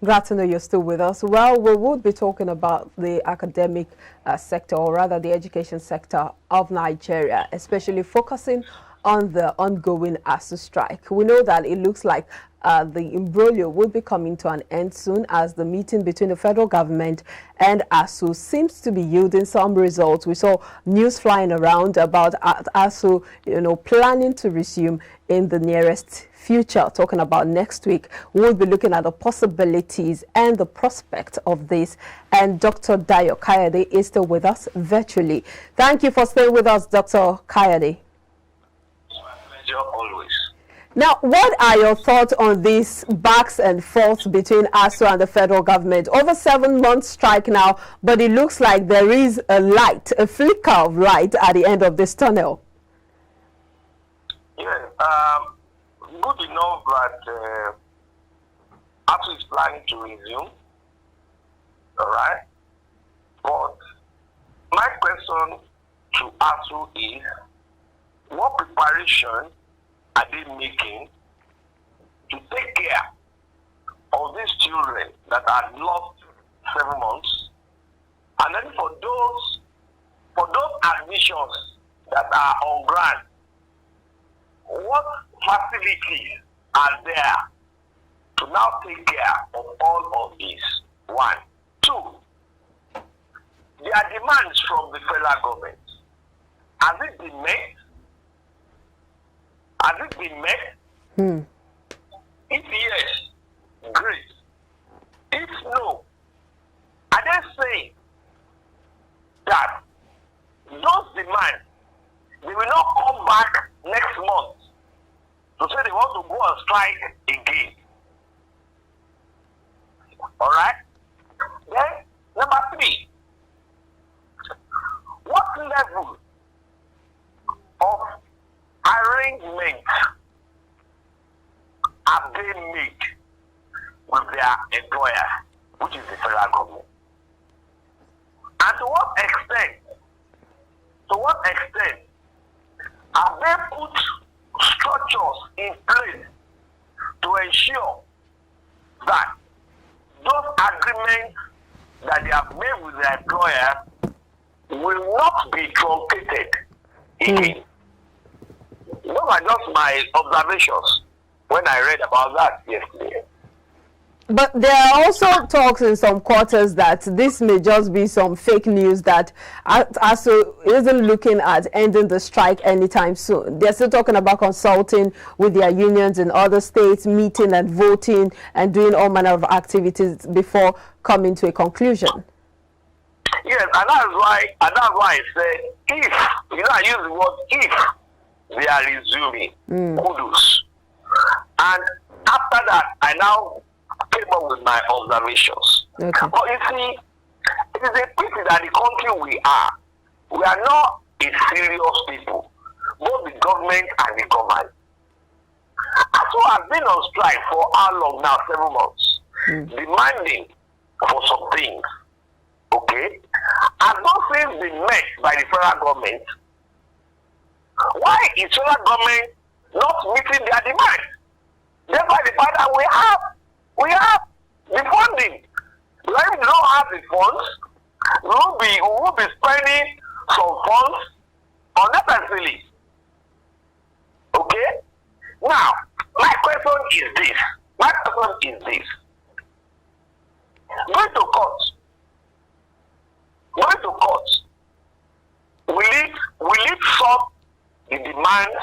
Glad to know you're still with us. Well, we will be talking about the academic sector, or rather the education sector of Nigeria, especially focusing on the ongoing Asuu strike. We know that it looks like the imbroglio will be coming to an end soon, as the meeting between the federal government and Asuu seems to be yielding some results. We saw news flying around about Asuu, planning to resume in the nearest future, talking about next week. We'll be looking at the possibilities and the prospect of this. And Dr. Dayo Kayode is still with us virtually. Thank you for staying with us, Dr. Kayode. It's my pleasure always. Now, what are your thoughts on this backs and forths between Asuu and the federal government? Over 7 months strike now, but it looks like there is a light, a flicker of light at the end of this tunnel. Yeah, good enough that Asuu is planning to resume, all right? But my question to Asuu is, what preparation are they making to take care of these children that are lost 7 months? And then for those admissions that are on grant, what facilities are there to now take care of all of these? 1. 2, their demands from the federal government, has it been met? Has it been met? If yes, great. If no, are they saying that those demands, they will not come back next month to say they want to go on strike again? All right? Then, number 3, what level of arrangement have they made with their employer, which is the federal government? And to what extent have they put structures in place to ensure that those agreements that they have made with their employer will not be truncated again? Those are just my observations when I read about that yesterday. But there are also talks in some quarters that this may just be some fake news, that Asuu isn't looking at ending the strike anytime soon. They're still talking about consulting with their unions in other states, meeting and voting and doing all manner of activities before coming to a conclusion. Yes, and that's why I said, if, I use the word if they are resuming, kudos. And after that, I now came up with my observations. Okay. But you see, it is a pity that the country we are not a serious people, both the government and the government. Asuu has been on strike for how long now? 7 months, demanding for some things. Okay? And those things been met by the federal government. Why is federal government not meeting their demands? Therefore, the fact that we have the funding. If we don't have the funds, we will be spending some funds unnecessarily. Okay? Now, my question is this. Going to court. Will it solve the demands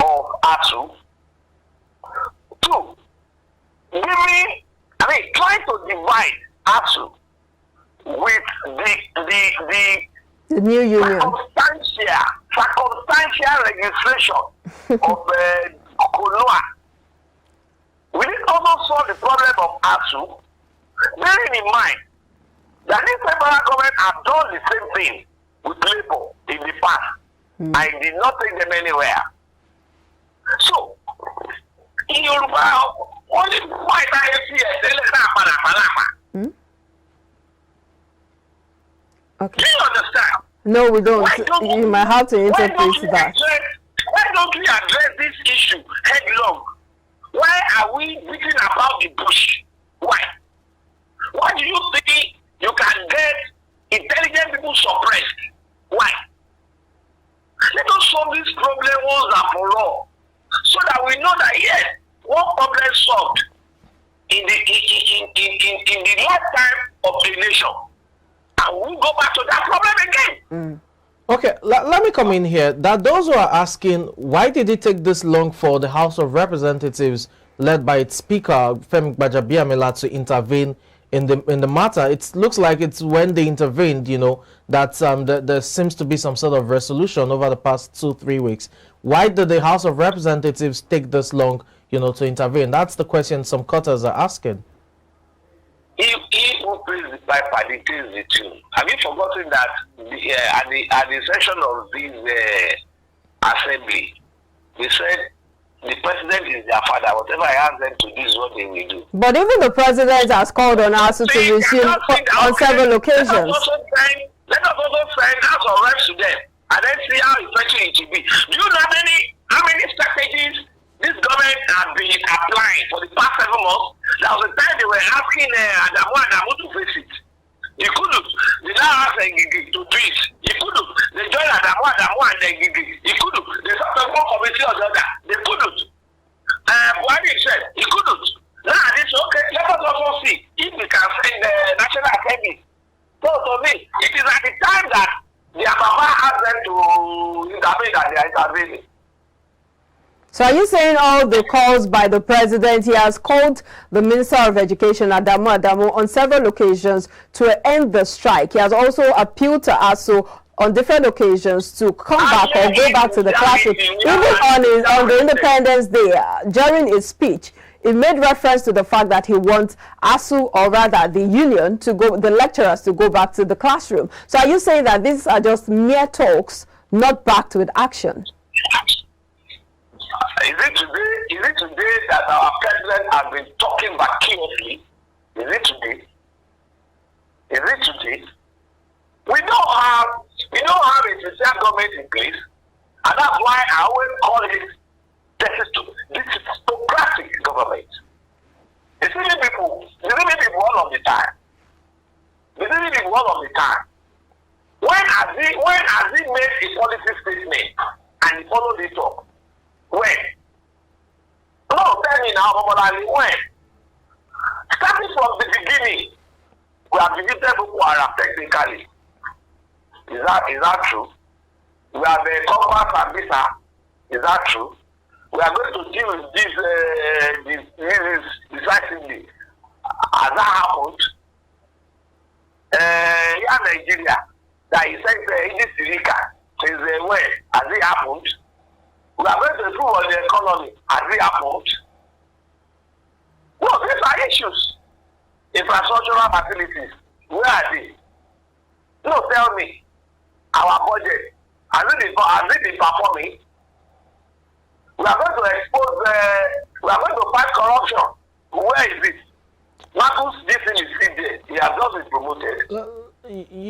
of Asuu? 2, trying to divide Asuu with the new union, circumstantial registration of Konoa. Will it also solve the problem of Asuu? Bearing in mind that this federal government have done the same thing with Labour in the past, and did not take them anywhere. So, in Yoruba, only white Okay. Do you understand? No, we don't. You might have to interpret that. Why don't we address this issue headlong? Why are we beating about the bush? Why? intelligent people suppressed. Why? Let us solve this problem once and for all, so that we know that yes, one problem solved in the lifetime of the nation, and we'll go back to that problem again. Okay, let me come in here. That those who are asking, why did it take this long for the House of Representatives, led by its Speaker Femi Gbajabiamila, to intervene in the matter? It looks like it's when they intervened, you know, that there seems to be some sort of resolution over the past 2-3 weeks. Why did the House of Representatives take this long, you know, to intervene? That's the question some cutters are asking. He who plays the pipe dictates the tune. Have you forgotten that at the session of this assembly, they said the president is their father. Whatever I ask them to do is what they will do. But even the president has called on Asuu to resume on several occasions. Let us also send House of Reps to them and then see how effective it will be. Do you know how many strategies this government has been applying for the past 7 months? There was a time they were asking Adamu to face it. He couldn't. They now ask Ngigi to do it. He couldn't. They joined Adamu and Ngigi. He couldn't. They sort of one committee or the other. They couldn't. Buhari said he couldn't. Now this okay. Let us also see if we can send the National Assembly. So to me, it is at the time that the Ababa asked them to intervene that they are intervening. So are you saying all the calls by the president, he has called the Minister of Education, Adamu, on several occasions to end the strike? He has also appealed to Asuu on different occasions to come back or go back to the classroom. Even on the Independence Day, during his speech, he made reference to the fact that he wants Asuu, or rather the union, the lecturers to go back to the classroom. So are you saying that these are just mere talks, not backed with action? Is it today that our president has been talking vacuously? Is it today? Is it today? We don't have a sincere government in place, and that's why I always call it this is autocratic government. Deceiving people all of the time. Deceiving people all of the time. When has he made a policy statement and he followed it up? When? No, tell me now, Momonali, when? Starting from the beginning, we have visited Boko Haram technically. Is that true? We have a compass and visa. Is that true? We are going to deal with this decisively. Has that happened? Here in Nigeria, that he said in this Sirika, since when has it happened? We are going to improve on the economy. Has it happened? No, these are issues. Infrastructural facilities, where are they? No, tell me. Our budget, has it been performing? We are going to expose, we are going to fight corruption. Where is it? Marcus, this thing is still there. He has not been promoted.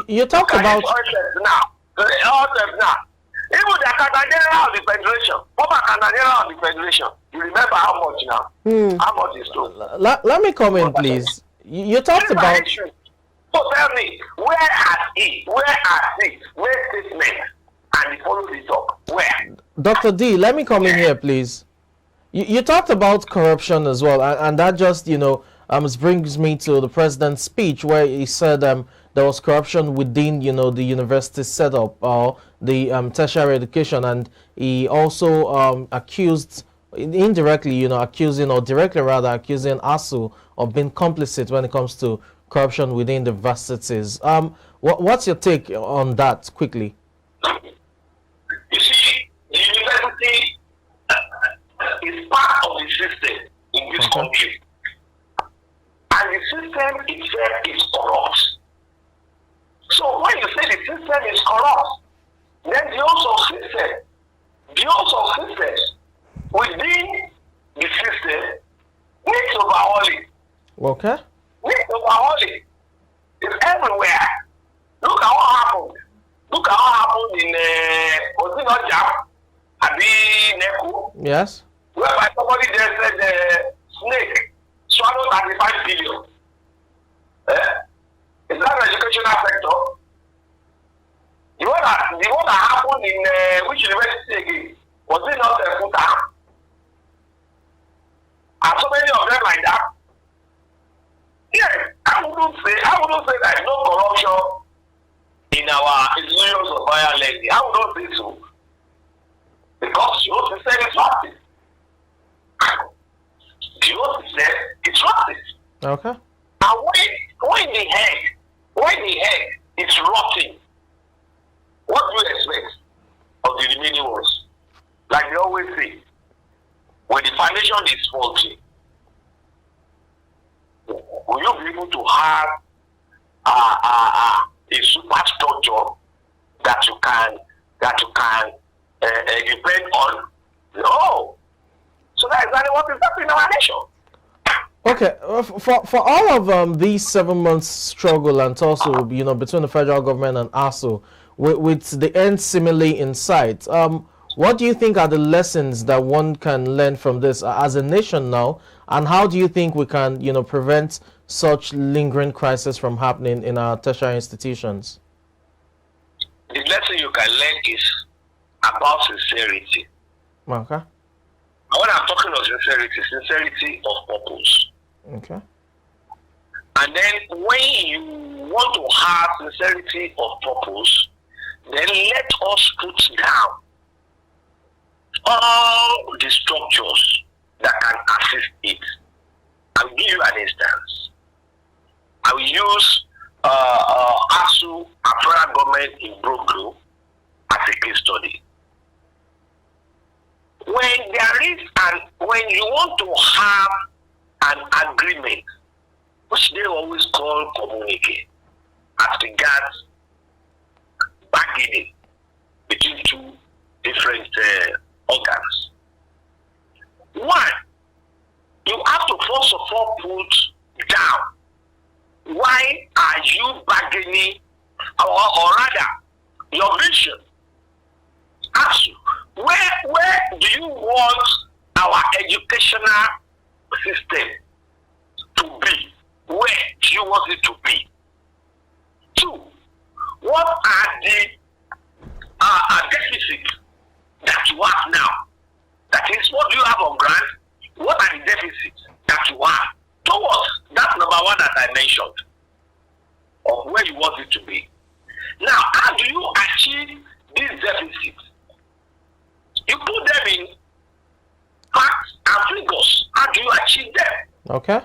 You talk about... now. Even the Canada General of the Federation, former Canada General of the Federation, you remember how much now? How much is true? Let me come in, please. You talked about... So tell me, where are he? Where statement? And he follows the talk. Where? Dr. D, let me come in here, please. You talked about corruption as well, and that just, you know, brings me to the president's speech where he said there was corruption within, you know, the university setup or the tertiary education, and he also accused, indirectly, you know, accusing, or directly rather accusing Asuu of being complicit when it comes to corruption within the universities. What's your take on that, quickly? You see, the university is part of the system in this country. And the system itself is corrupt. So when you say the system is corrupt, then the also system within the system needs overhauling. Okay. Needs overhauling. It's everywhere. Look at what happened. Look at what happened in Osino Jam, Abi Neku. Yes. Whereby somebody there said snake swallowed 35 billion. Is that an educational sector? in which university again? Was it not Futa? Are so many of them like that? Yes, I wouldn't say there is no corruption in our institutions of higher learning. I wouldn't say so. Because you also said it's practice. You also said it's practice. Okay. And when the head is rotting, what do you expect of the remaining ones? Like they always say, when the foundation is faulty, will you be able to have a superstructure that you can depend on? No. So that's exactly what is happening in our nation. Okay, for all of these 7 months struggle and also, you know, between the federal government and Asuu, with the end seemingly in sight, what do you think are the lessons that one can learn from this as a nation now, and how do you think we can, you know, prevent such lingering crisis from happening in our tertiary institutions? The lesson you can learn is about sincerity. Okay. When I'm talking of sincerity of purpose. Okay. And then when you want to have sincerity of purpose, then let us put down all the structures that can assist it. I'll give you an instance. I will use Asuu and federal government in Brooklyn as a case study. When you want to have an agreement, which they always call communique, as regards bargaining between two different organs. One, you have to first of all put down why are you bargaining, or rather, your vision. Ask you, where do you want our educational system to be? Where do you want it to be? Two, what are the deficits that you have now? That is, what do you have on grant? What are the deficits that you have? Towards that's number one that I mentioned, of where you want it to be. Now, how do you achieve these deficits? You put them in facts and figures. How do you achieve them? Okay.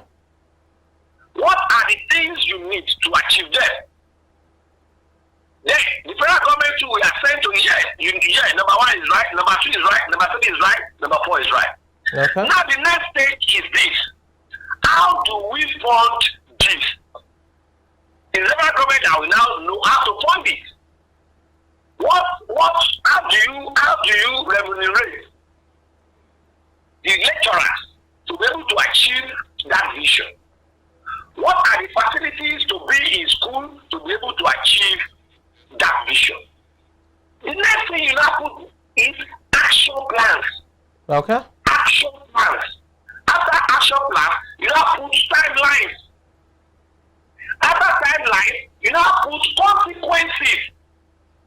What are the things you need to achieve them? Then the federal government too will assign to number one is right, number two is right, number three is right, number four is right. Okay. Now the next stage is this. How do we fund this? The federal government that will now know how to fund it. How do you remunerate the lecturers to be able to achieve that vision? What are the facilities to be in school to be able to achieve that vision? The next thing you now put is action plans. Okay. Action plans. After action plans, you now put timelines. After timelines, you now put consequences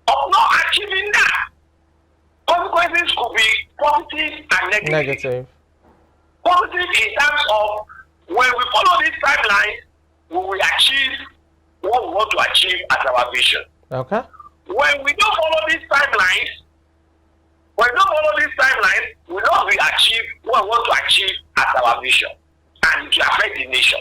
of not achieving that. Consequences could be positive and negative. Positive in terms of when we follow this timeline, we will achieve what we want to achieve as our vision. Okay. When we don't follow these timelines, we don't will achieve what we want to achieve as our vision, and it will affect the nation.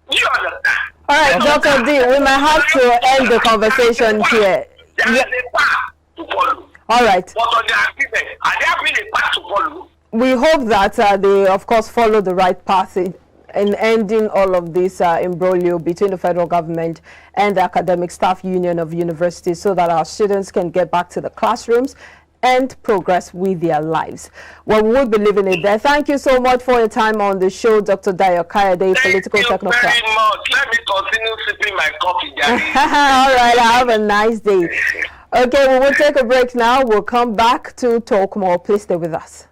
Do you understand? All right, Dr. D, we might have to end the conversation here. There is a path to follow. All right. But on the agreement, are there been a path to follow? We hope that they, of course, follow the right path in ending all of this imbroglio between the federal government and the academic staff union of universities, so that our students can get back to the classrooms and progress with their lives. Well, we will be leaving it there. Thank you so much for your time on the show, Dr. Dayo Kayode, political technocrat. Thank you very much. Let me continue sipping my coffee, Daddy. All right, have a nice day. Okay, we will take a break now. We'll come back to talk more. Please stay with us.